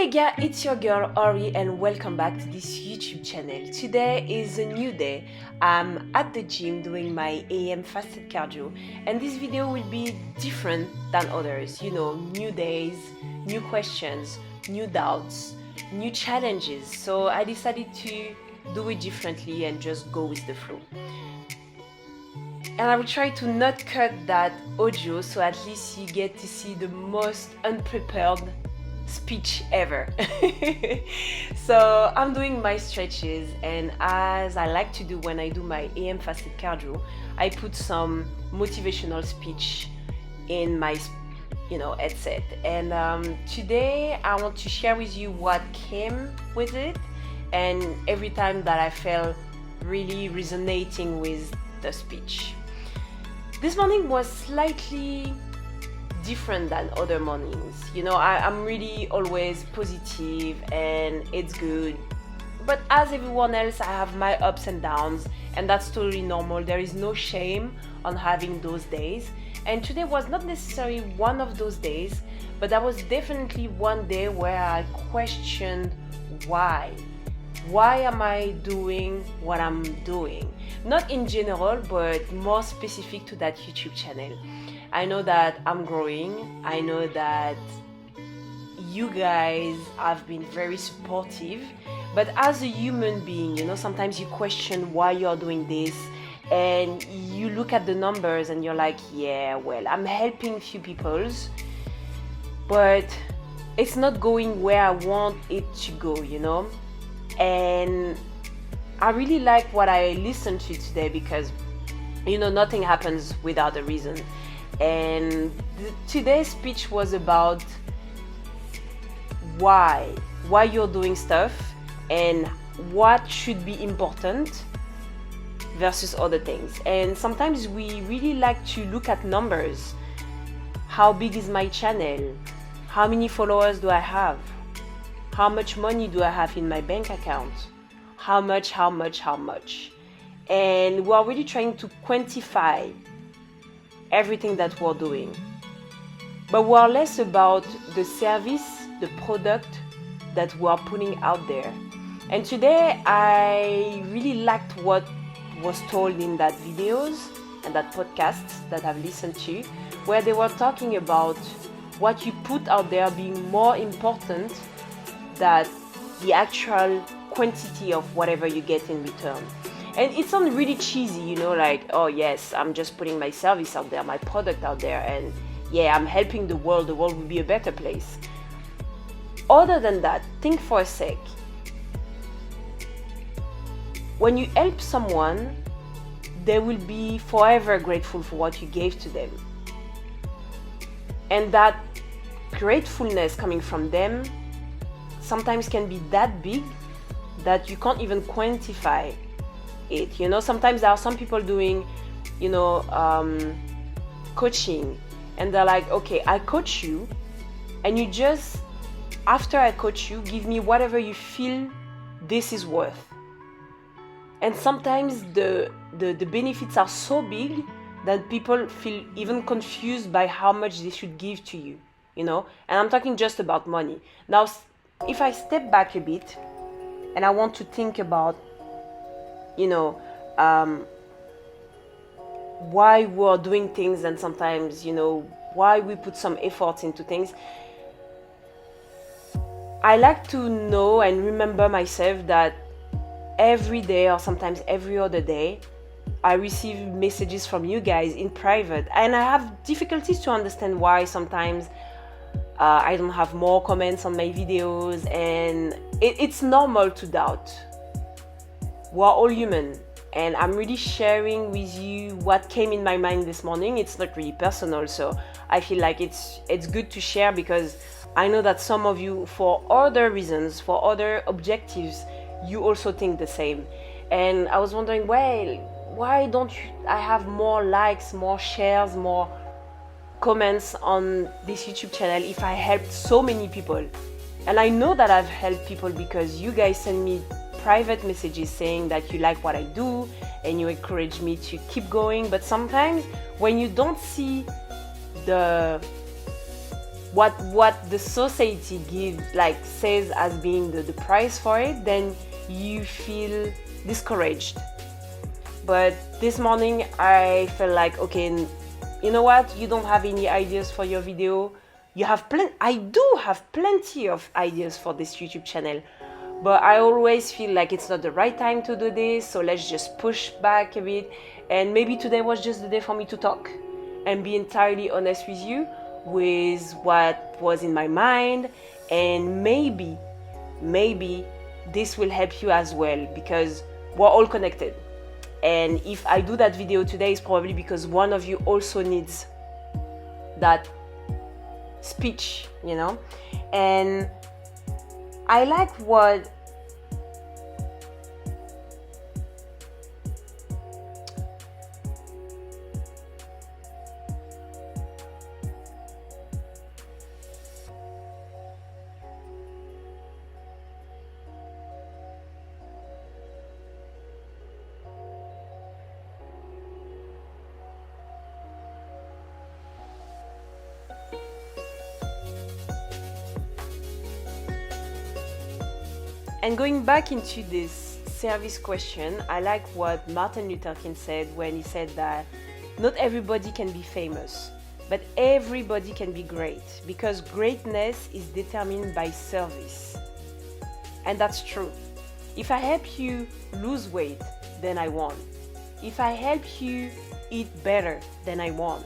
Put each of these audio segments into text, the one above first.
Hey guys, it's your girl Auree and welcome back to this YouTube channel. Today is a new day. I'm at the gym doing my AM fasted cardio and this video will be different than others. You know, new days, new questions, new doubts, new challenges. So I decided to do it differently and just go with the flow. And I will try to not cut that audio so at least you get to see the most unprepared speech ever. So I'm doing my stretches, and as I like to do when I do my AM fasted cardio, I put some motivational speech in my headset. And today I want to share with you what came with it and every time that I felt really resonating with the speech. This morning was slightly different than other mornings. You know, I'm really always positive and it's good. But as everyone else, I have my ups and downs, and that's totally normal. There is no shame on having those days. And today was not necessarily one of those days, but that was definitely one day where I questioned why. Why am I doing what I'm doing? Not in general, but more specific to that YouTube channel. I know that I'm growing. I know that you guys have been very supportive. But as a human being, you know, sometimes you question why you're doing this. And you look at the numbers and you're like, yeah, well, I'm helping few peoples. But it's not going where I want it to go, you know. And I really like what I listened to today because, you know, nothing happens without a reason. And today's speech was about why you're doing stuff and what should be important versus other things. And sometimes we really like to look at numbers. How big is my channel? How many followers do I have? How much money do I have in my bank account? How much? And we're really trying to quantify everything that we're doing. But we're less about the service, the product that we're putting out there. And today I really liked what was told in that videos and that podcasts that I've listened to, where they were talking about what you put out there being more important than the actual quantity of whatever you get in return. And it sounds really cheesy, you know, like, oh yes, I'm just putting my service out there, my product out there, and yeah, I'm helping the world will be a better place. Other than that, think for a sec. When you help someone, they will be forever grateful for what you gave to them. And that gratefulness coming from them sometimes can be that big that you can't even quantify it. You know, sometimes there are some people doing, you know, coaching, and they're like, okay, I coach you, and you just, after I coach you, give me whatever you feel this is worth. And sometimes the benefits are so big that people feel even confused by how much they should give to you, you know. And I'm talking just about money. Now, if I step back a bit and I want to think about, you know, why we're doing things, and sometimes, you know, why we put some effort into things, I like to know and remember myself that every day, or sometimes every other day, I receive messages from you guys in private, and I have difficulties to understand why sometimes I don't have more comments on my videos, and it's normal to doubt. We're all human, and I'm really sharing with you what came in my mind this morning. It's not really personal, so I feel like it's good to share, because I know that some of you, for other reasons, for other objectives, you also think the same. And I was wondering, well, why don't I have more likes, more shares, more comments on this YouTube channel if I helped so many people? And I know that I've helped people because you guys send me private messages saying that you like what I do and you encourage me to keep going. But sometimes when you don't see the what the society gives, like says as being the price for it, then you feel discouraged. But this morning I felt like, okay, you know what, you don't have any ideas for your video. I do have plenty of ideas for this YouTube channel, but I always feel like it's not the right time to do this, so let's just push back a bit. And maybe today was just the day for me to talk and be entirely honest with you with what was in my mind. And maybe this will help you as well, because we're all connected. And if I do that video today, it's probably because one of you also needs that speech, you know. And I like what And going back into this service question, I like what Martin Luther King said when he said that not everybody can be famous, but everybody can be great, because greatness is determined by service. And that's true. If I help you lose weight, then I won. If I help you eat better, then I won.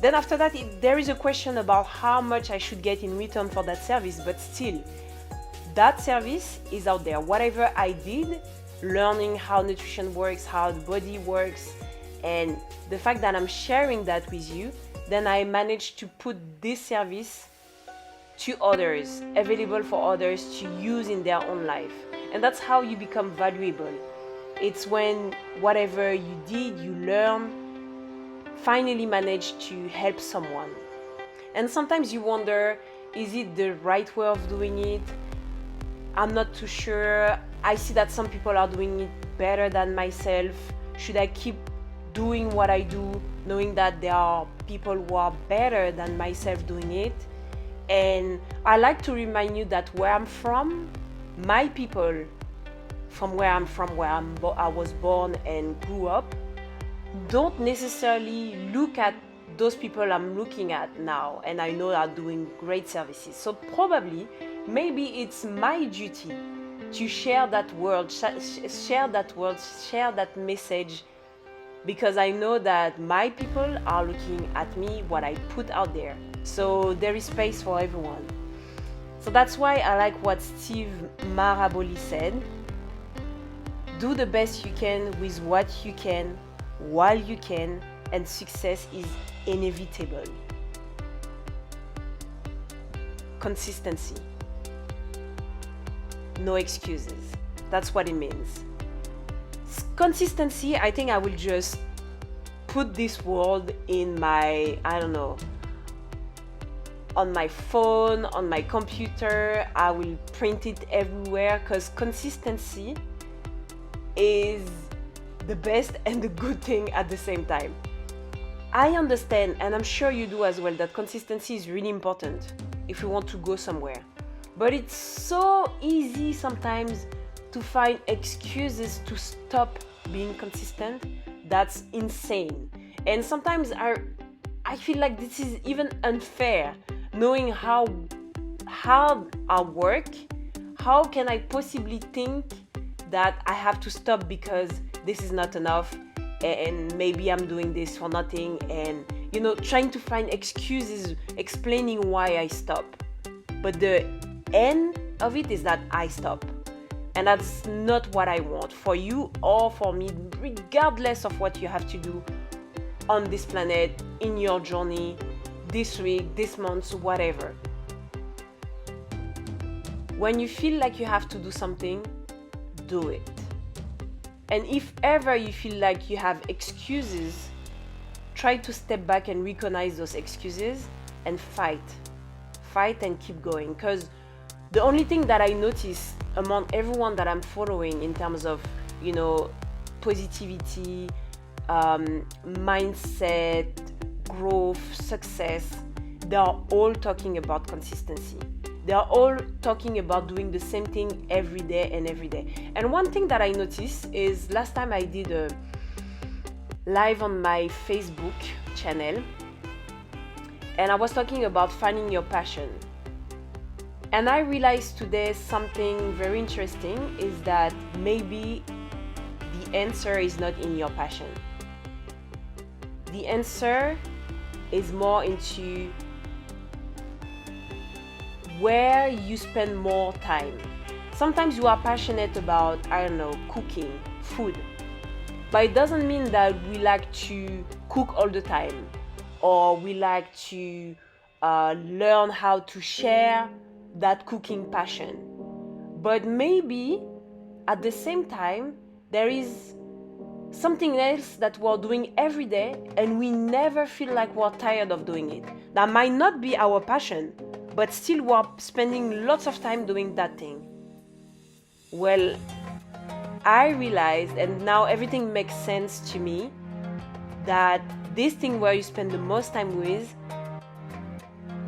Then after that, there is a question about how much I should get in return for that service, but still, that service is out there. Whatever I did, learning how nutrition works, how the body works, and the fact that I'm sharing that with you, then I managed to put this service to others, available for others to use in their own life. And that's how you become valuable. It's when whatever you did, you learn, finally managed to help someone. And sometimes you wonder, is it the right way of doing it? I'm not too sure. I see that some people are doing it better than myself. Should I keep doing what I do, knowing that there are people who are better than myself doing it? And I like to remind you that where I'm from, my people from where I'm from, where I was born and grew up, don't necessarily look at those people I'm looking at now and I know are doing great services. So probably, maybe it's my duty to share that share that message, because I know that my people are looking at me, what I put out there. So there is space for everyone. So that's why I like what Steve Maraboli said. Do the best you can with what you can, while you can, and success is inevitable. Consistency. No excuses. That's what it means. Consistency, I think I will just put this word in my, on my phone, on my computer. I will print it everywhere, because consistency is the best and the good thing at the same time. I understand, and I'm sure you do as well, that consistency is really important if you want to go somewhere. But it's so easy sometimes to find excuses to stop being consistent. That's insane. And sometimes I feel like this is even unfair, knowing how hard I work. How can I possibly think that I have to stop because this is not enough and maybe I'm doing this for nothing, and trying to find excuses explaining why I stop. But the end of it is that I stop. And that's not what I want for you or for me, regardless of what you have to do on this planet, in your journey, this week, this month, whatever. When you feel like you have to do something, do it. And if ever you feel like you have excuses, try to step back and recognize those excuses and fight and keep going. Because the only thing that I notice among everyone that I'm following in terms of, positivity, mindset, growth, success, they are all talking about consistency. They are all talking about doing the same thing every day and every day. And one thing that I noticed is last time I did a live on my Facebook channel, and I was talking about finding your passion. And I realized today something very interesting is that maybe the answer is not in your passion. The answer is more into where you spend more time. Sometimes you are passionate about, I don't know, cooking, food. But it doesn't mean that we like to cook all the time, or we like to learn how to share that cooking passion. But maybe at the same time, there is something else that we're doing every day and we never feel like we're tired of doing it. That might not be our passion, but still we're spending lots of time doing that thing. Well, I realized, and now everything makes sense to me, that this thing where you spend the most time with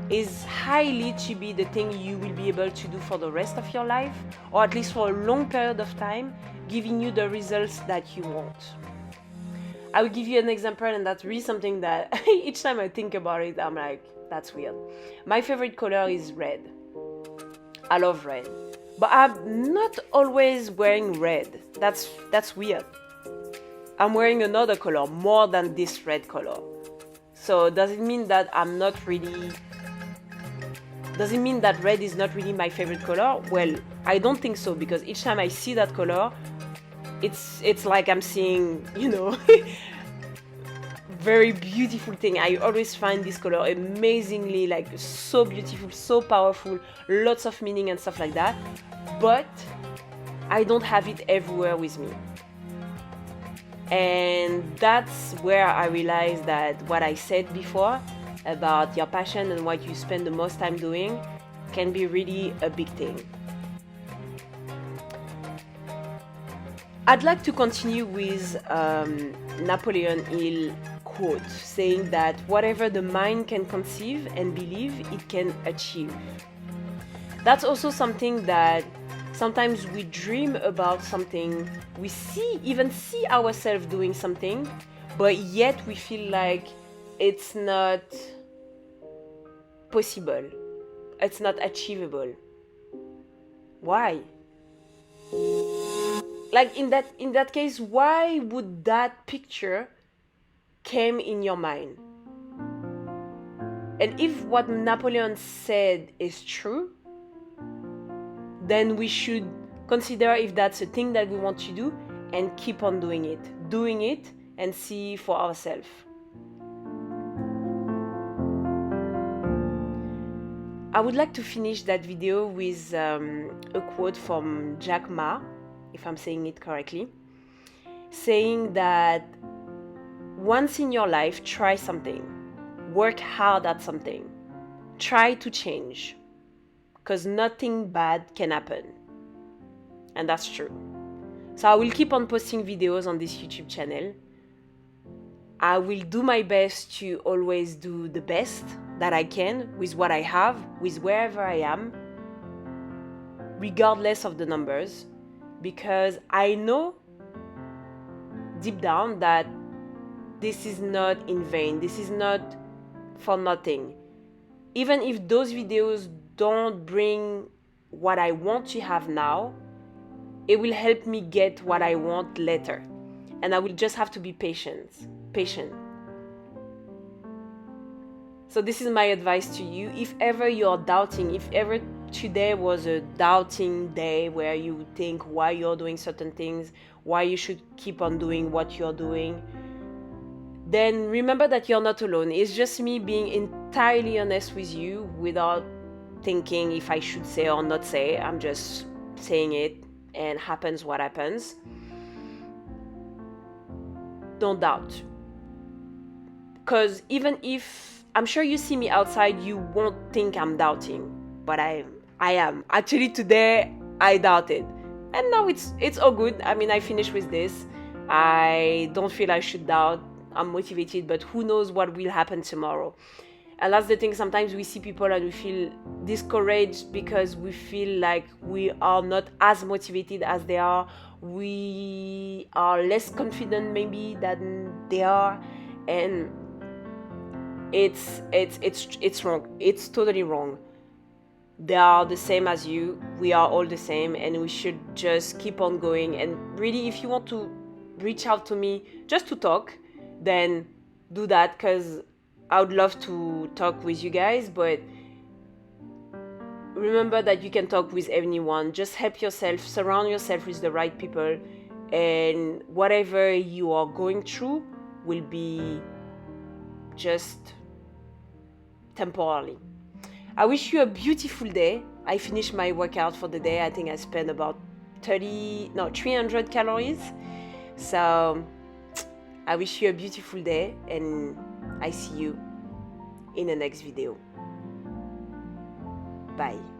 is highly to be the thing you will be able to do for the rest of your life, or at least for a long period of time, giving you the results that you want. I will give you an example, and that's really something that each time I think about it, I'm like, that's weird. My favorite color is red. I love red. But I'm not always wearing red. That's weird. I'm wearing another color more than this red color. So does it mean that red is not really my favorite color? Well, I don't think so, because each time I see that color, it's like I'm seeing, very beautiful thing. I always find this color amazingly, like, so beautiful, so powerful, lots of meaning and stuff like that. But I don't have it everywhere with me. And that's where I realized that what I said before about your passion and what you spend the most time doing can be really a big thing. I'd like to continue with Napoleon Hill quote saying that whatever the mind can conceive and believe, it can achieve. That's also something that sometimes we dream about something, we even see ourselves doing something, but yet we feel like it's not possible, it's not achievable. Why? Like in that case, why would that picture came in your mind? And if what Napoleon said is true, then we should consider if that's a thing that we want to do and keep on doing it and see for ourselves. I would like to finish that video with a quote from Jack Ma, if I'm saying it correctly, saying that once in your life, try something, work hard at something, try to change, because nothing bad can happen. And that's true. So I will keep on posting videos on this YouTube channel. I will do my best to always do the best that I can with what I have, with wherever I am, regardless of the numbers, because I know deep down that this is not in vain, this is not for nothing. Even if those videos don't bring what I want to have now, it will help me get what I want later. And I will just have to be patient. So this is my advice to you. If ever you're doubting, if ever today was a doubting day where you think why you're doing certain things, why you should keep on doing what you're doing, then remember that you're not alone. It's just me being entirely honest with you without thinking if I should say or not say. I'm just saying it, and happens what happens. Don't doubt. Because even if, I'm sure you see me outside, you won't think I'm doubting, but I am. Actually today, I doubted. And now it's all good. I mean, I finished with this. I don't feel I should doubt. I'm motivated, but who knows what will happen tomorrow. And that's the thing, sometimes we see people and we feel discouraged because we feel like we are not as motivated as they are. We are less confident maybe than they are, and it's wrong. It's totally wrong. They are the same as you. We are all the same, and we should just keep on going. And really, if you want to reach out to me just to talk, then do that, because I would love to talk with you guys. But remember that you can talk with anyone. Just help yourself, surround yourself with the right people, and whatever you are going through will be just temporarily. I wish you a beautiful day. I finished my workout for the day. I think I spent about 300 calories. So I wish you a beautiful day, and I see you in the next video. Bye.